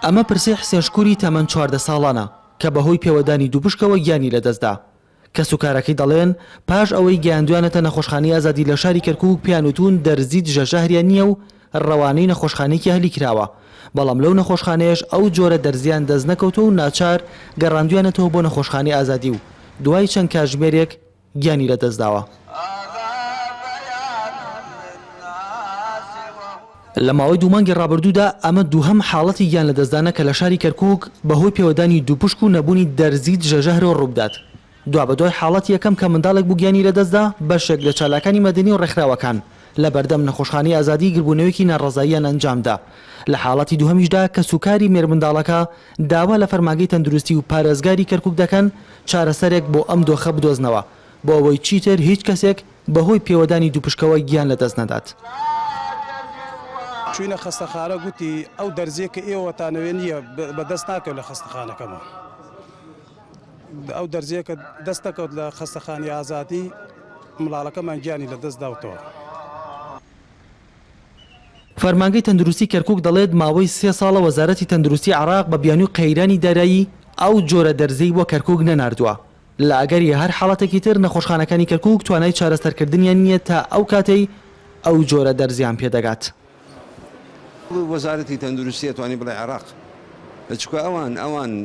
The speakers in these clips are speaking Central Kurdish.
ئەمە پرسەی حسێن شکووری تەمەن 14 ساڵانە کە بەهۆی پێوەدانی دووپشکەوە گیانی لەدەستدا کە سوکارەکەی دەڵێن پاش ئەوەی گیاندوانەتە نەخۆشخانەی ئازادی لە شاری کەرکووک پیانوتون دەرزی دژە شەهریان نییە و ڕەوانەی نەخۆشخانەیەکی هەلی کراوە بەڵام لەو نەخۆشخانەیەش ئەو جۆرە دەرزیان دەست نەکەوتە و ناچار گەڕاندویانەتەوە بۆ نەخۆشخانەی ئازادی و دوای چەند کاتژمێرێک گیانی لەدەستداوە. لە ماوەی دوومانگی ڕابردوودا ئەمە دووهەم حاڵەتی گیان لەدەستدانە کە لە شاری کەرکووک بەهۆی پێوەدانی دووپشک و نەبوونی دەرزی دژە ژەهرەوە ڕووبدات. دوا بەدوای حاڵەتی یەکەم کە منداڵێک بوو گیانی لەدەستدا بەشێک لە چالاکانی مەدەنی و ڕێکخراوەکان لە بەردەم نەخۆشخانەی ئازادی گربوونەوەیەکی ناڕەزاییان ئەنجامدا. لە حاڵەتی دووهەمیشدا کە سوکاری مێرمنداڵەکە داوا لە فەرمانگەی تەندروستی و پارێزگاری کەرکووک دەکەن چارەسەرێک بۆ ئەم دۆخە بدۆزنەوە بۆ ئەوەی چیتر هیچ کەسێک بەهۆی پێوەدانی دووپشکەوە گیان لەدەست نەدات. چوینە خەستەخانە گوتی ئەو دەرزیە کە ئێوەتانەوێ نییە بەدەست ناکەوت لە خەستەخانەکەمە. ئەو دەرزیە کە دەست دەکەوت لە خەستەخانی ئازادی مڵاڵەکەمان گیانی لەدەست داوتەوە. فەرمانگەی تەندروستی کەرکووک دەڵێت ماوەی 3 ساڵە وەزارەتی تەندروستی عێراق بە بیانی و قەیرانی دارایی ئەو جۆرە دەرزەی بۆ کەرکووک نەناردووە. لە ئەگەری هەر حاڵەتێکی تر نەخۆشخانەکانی کەرکووک توانای چارەسەرکردنیان نییە تا ئەو کاتەی ئەو جۆرە دەرزیان پێدەگات. وەزارەتی تەندروستی ئەتوانی بڵێ عێراق چکە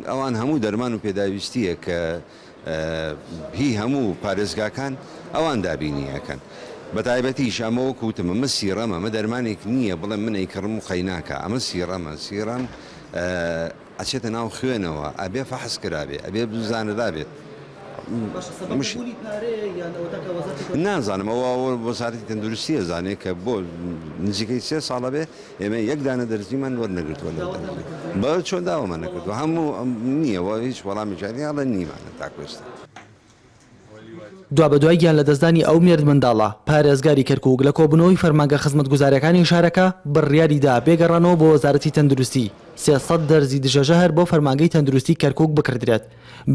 ئەوان هەموو دەرمان و پێداویستیە کە هی هەموو پارێزگاکان ئەوان دابینیەکەن. بە تایبەتیش ئەمەوە کوتم ئەمە سیڕەمە ئەمە دەرمانێک نییە بڵێ منەی کڕم و قەیناکە ئەمە سیڕەمە سیڕەم ئەچێتە ناو خوێنەوە ئەبێ فەحس کرابێ ئەبێ بزانەدا بێت. نازانم ئەوە وەزارەتی تەندروستی ئەزانێت کە بۆ نزیکەی 3 ساڵە بێ ئێمە یەک دانە دەرزیمان وەرنەگرتووە لە بە چۆن داوامان نەکردو هەموو نییەوە هیچ وەڵامی جاری هەڵە نیمانە تاکوێستا. دوا بەدوای گیان لە دەستدانی ئەو مێرد منداڵە پارێزگاری کەرکووک لە کۆبوونەوەی فەرمانگە خزمەتگوزاریەکانی شارەکە بڕیاریدا بێگەڕانەوە بۆ وەزارەتی تەندروستی 300 دەرزی دژە ژەهر بۆ فەرمانگەی تەندروستی کەرکووک بکردرێت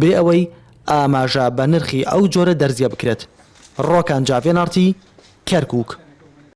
بێ ئەوەی ئاماژە بە نرخی ئەو جۆرە دەرزیە بکرێت. ڕۆکان جاڤێنارتی کەرکووک.